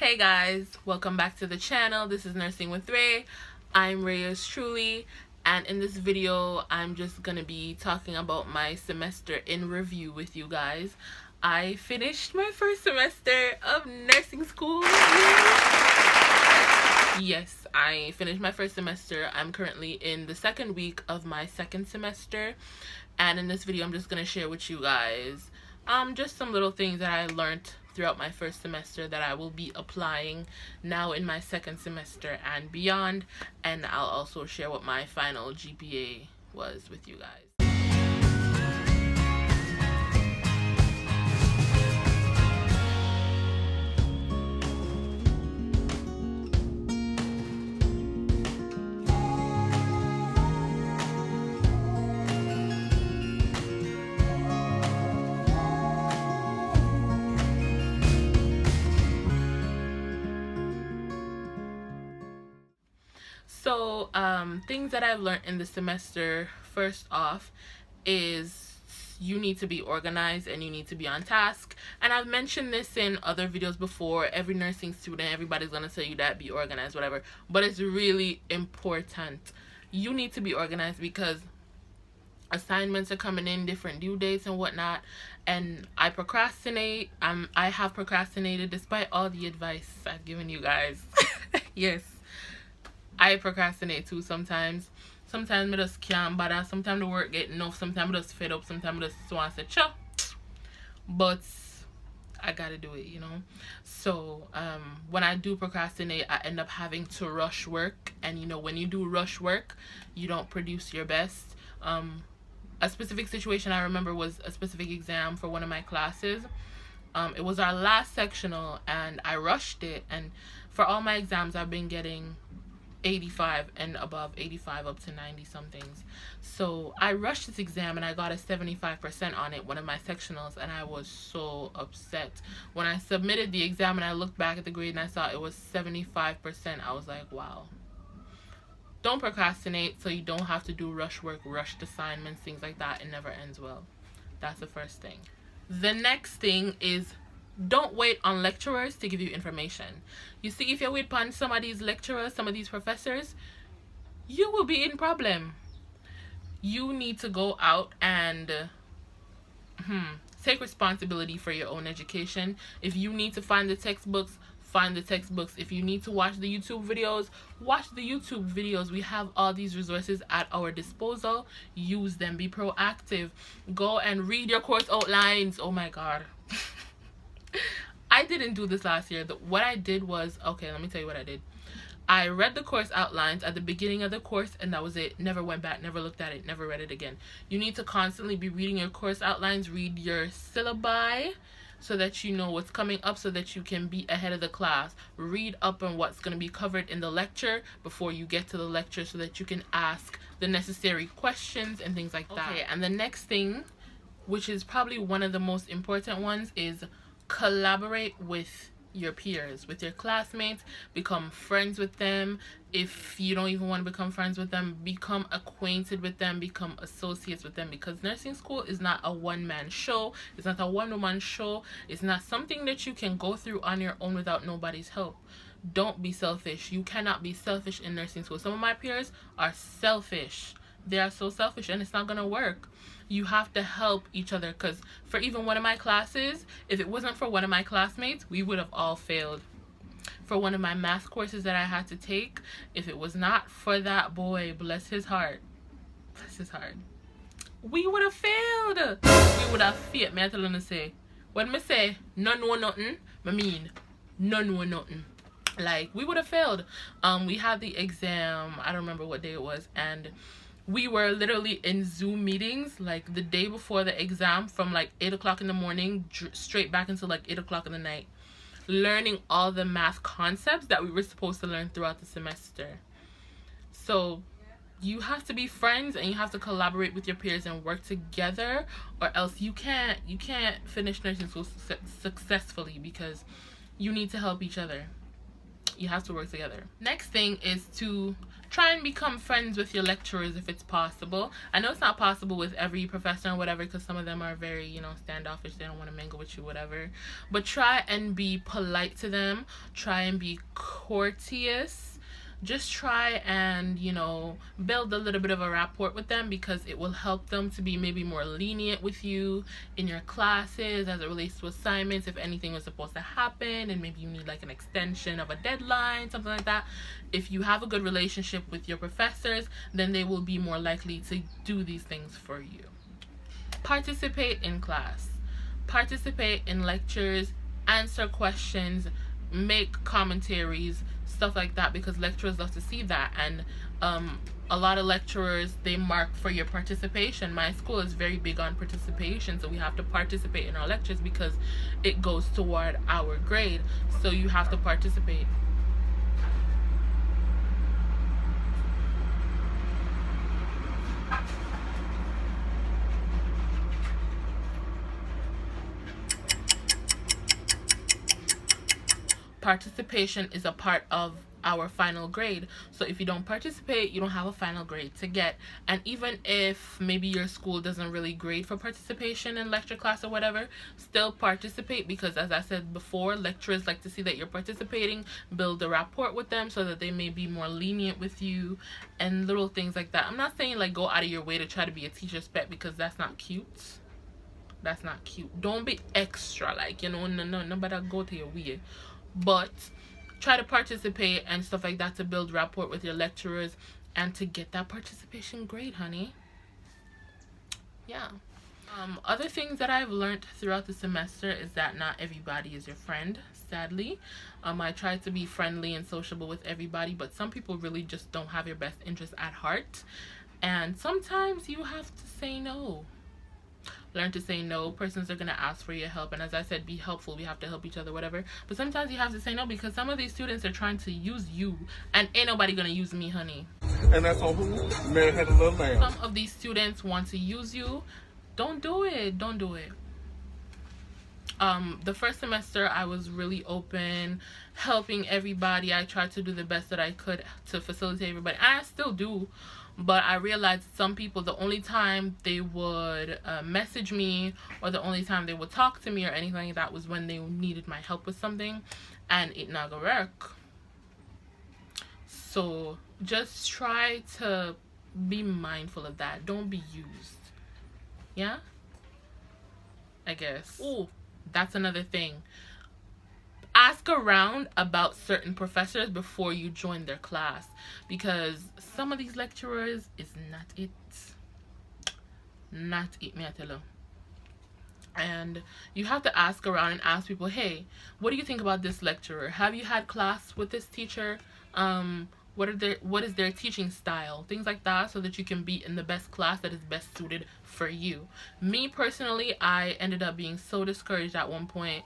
Hey guys, welcome back to the channel. This is Nursing with Ray. I'm Reyes truly, and in this video I'm just gonna be talking about my semester in review with you guys. I finished my first semester of nursing school. Yes, I finished my first semester. I'm currently in the second week of my second semester, and in this video I'm just gonna share with you guys just some little things that I learned throughout my first semester that I will be applying now in my second semester and beyond, and I'll also share what my final GPA was with you guys. So things that I've learned in the semester, first off, is you need to be organized and you need to be on task. And I've mentioned this in other videos before. Every nursing student, everybody's gonna tell you that, be organized, whatever, but it's really important. You need to be organized because assignments are coming in, different due dates and whatnot, and I procrastinate. I have procrastinated despite all the advice I've given you guys. Yes, I procrastinate too sometimes. Sometimes I just can't bother. Sometimes the work get enough. Sometimes I just fed up. Sometimes I just want to say, "Cha." But I gotta do it, you know. So when I do procrastinate, I end up having to rush work, and you know, when you do rush work, you don't produce your best. A specific situation I remember was a specific exam for one of my classes. It was our last sectional, and I rushed it. And for all my exams, I've been getting 85 and above, 85 up to 90 somethings. So I rushed this exam and I got a 75% on it, one of my sectionals, and I was so upset. When I submitted the exam and I looked back at the grade and I saw it was 75%, I was like, wow. Don't procrastinate so you don't have to do rush work, rushed assignments, things like that. It never ends well. That's the first thing. The next thing is don't wait on lecturers to give you information. You see, if you wait upon some of these lecturers, some of these professors, you will be in problem. You need to go out and take responsibility for your own education. If you need to find the textbooks, find the textbooks. If you need to watch the YouTube videos, watch the YouTube videos. We have all these resources at our disposal. Use them. Be proactive. Go and read your course outlines. Oh my god. I didn't do this last year. What I did was, okay, let me tell you what I did. I read the course outlines at the beginning of the course, and that was it. Never went back, never looked at it, never read it again. You need to constantly be reading your course outlines, read your syllabi, so that you know what's coming up, so that you can be ahead of the class. Read up on what's going to be covered in the lecture before you get to the lecture, so that you can ask the necessary questions and things like that. Okay, and the next thing, which is probably one of the most important ones, is collaborate with your peers, with your classmates. Become friends with them. If you don't even want to become friends with them, become acquainted with them, become associates with them, because nursing school is not a one-man show. It's not a one-woman show. It's not something that you can go through on your own without nobody's help. Don't be selfish. You cannot be selfish in nursing school. Some of my peers are selfish. They are so selfish, and it's not gonna work. You have to help each other, because for even one of my classes, if it wasn't for one of my classmates, we would have all failed. For one of my math courses that I had to take, if it was not for that boy, bless his heart, we would have failed. We would have failed. Me I tell you to say, when me say no know nothing, I mean no know nothing. Like, we would have failed. We had the exam, I don't remember what day it was, and we were literally in Zoom meetings like the day before the exam, from like 8 o'clock in the morning straight back until like 8 o'clock in the night, learning all the math concepts that we were supposed to learn throughout the semester. So you have to be friends and you have to collaborate with your peers and work together, or else you can't finish nursing school successfully, because you need to help each other. You have to work together. Next thing is to try and become friends with your lecturers if it's possible. I know it's not possible with every professor or whatever, because some of them are very, you know, standoffish. They don't want to mingle with you, whatever. But try and be polite to them. Try and be courteous. Just try and, you know, build a little bit of a rapport with them, because it will help them to be maybe more lenient with you in your classes as it relates to assignments. If anything was supposed to happen and maybe you need like an extension of a deadline, something like that, if you have a good relationship with your professors, then they will be more likely to do these things for you. Participate in class. Participate in lectures, answer questions, make commentaries, stuff like that, because lecturers love to see that. And a lot of lecturers, they mark for your participation. My school is very big on participation, so we have to participate in our lectures because it goes toward our grade. So you have to participate. Participation is a part of our final grade. So if you don't participate, you don't have a final grade to get. And even if maybe your school doesn't really grade for participation in lecture class or whatever, still participate, because as I said before, lecturers like to see that you're participating, build a rapport with them so that they may be more lenient with you, and little things like that. I'm not saying like go out of your way to try to be a teacher's pet, because that's not cute. That's not cute. Don't be extra, like, you know, nobody go to your way. But try to participate and stuff like that to build rapport with your lecturers and to get that participation grade, honey. Yeah. Other things that I've learned throughout the semester is that not everybody is your friend, sadly. I try to be friendly and sociable with everybody, but some people really just don't have your best interest at heart. And sometimes you have to say no. Learn to say no. Persons are going to ask for your help, and as I said, be helpful. We have to help each other, whatever. But sometimes you have to say no, because some of these students are trying to use you, and ain't nobody going to use me, honey. And that's on who? Man had a little lamb. Some of these students want to use you. Don't do it. Don't do it. The first semester I was really open, helping everybody. I tried to do the best that I could to facilitate everybody. I still do. But I realized some people, the only time they would message me, or the only time they would talk to me or anything like that, was when they needed my help with something, and it not gonna work. So just try to be mindful of that. Don't be used. Yeah? I guess. Oh, that's another thing. Ask around about certain professors before you join their class, because some of these lecturers is not it. Not it, me I tell you. And you have to ask around and ask people, hey, what do you think about this lecturer? Have you had class with this teacher? What is their teaching style? Things like that, so that you can be in the best class that is best suited for you. Me personally, I ended up being so discouraged at one point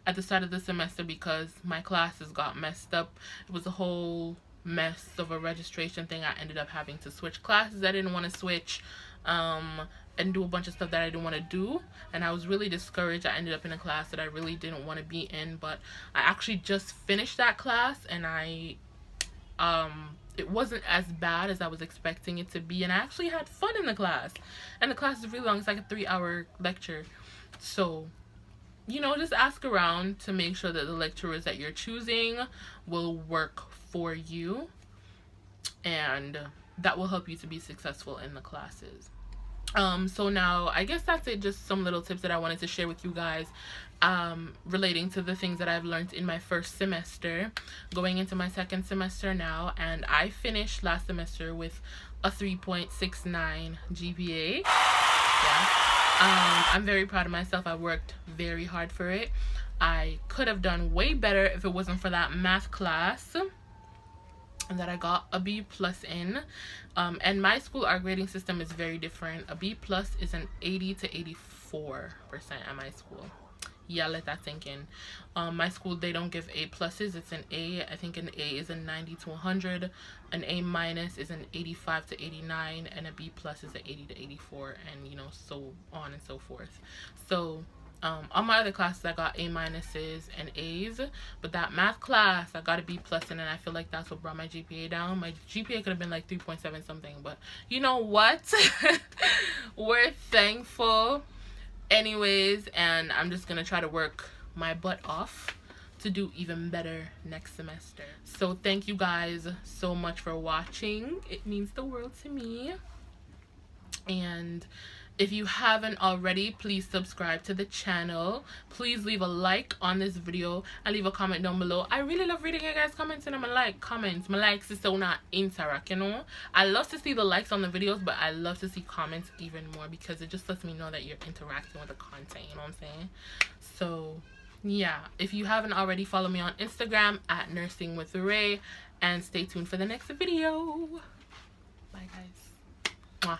at the start of the semester, because my classes got messed up. It was a whole mess of a registration thing. I ended up having to switch classes I didn't want to switch, and do a bunch of stuff that I didn't want to do, and I was really discouraged. I ended up in a class that I really didn't want to be in, but I actually just finished that class, and it wasn't as bad as I was expecting it to be, and I actually had fun in the class. And the class is really long. It's like a 3-hour lecture. So, you know, just ask around to make sure that the lecturers that you're choosing will work for you, and that will help you to be successful in the classes. So now I guess that's it. Just some little tips that I wanted to share with you guys relating to the things that I've learned in my first semester, going into my second semester now. And I finished last semester with a 3.69 GPA. Yeah. I'm very proud of myself. I worked very hard for it. I could have done way better if it wasn't for that math class that I got a B+ in. And my school, our grading system is very different. A B+ is an 80 to 84% at my school. Yeah, let that sink in. My school, they don't give A+. It's an A. I think an A is a 90 to 100. An A- is an 85 to 89. And a B+ is an 80 to 84. And, you know, so on and so forth. So All my other classes I got A minuses and A's, but that math class I got a B plus in, and I feel like that's what brought my GPA down. My GPA could have been like 3.7 something, but you know what? We're thankful anyways, and I'm just gonna try to work my butt off to do even better next semester. So thank you guys so much for watching. It means the world to me. And if you haven't already, please subscribe to the channel. Please leave a like on this video and leave a comment down below. I really love reading you guys' comments, and I'm a like comments. My likes is so not interact, you know. I love to see the likes on the videos, but I love to see comments even more, because it just lets me know that you're interacting with the content, you know what I'm saying? So yeah, if you haven't already, follow me on Instagram at Nursing with Ray, and stay tuned for the next video. Bye guys. Mwah.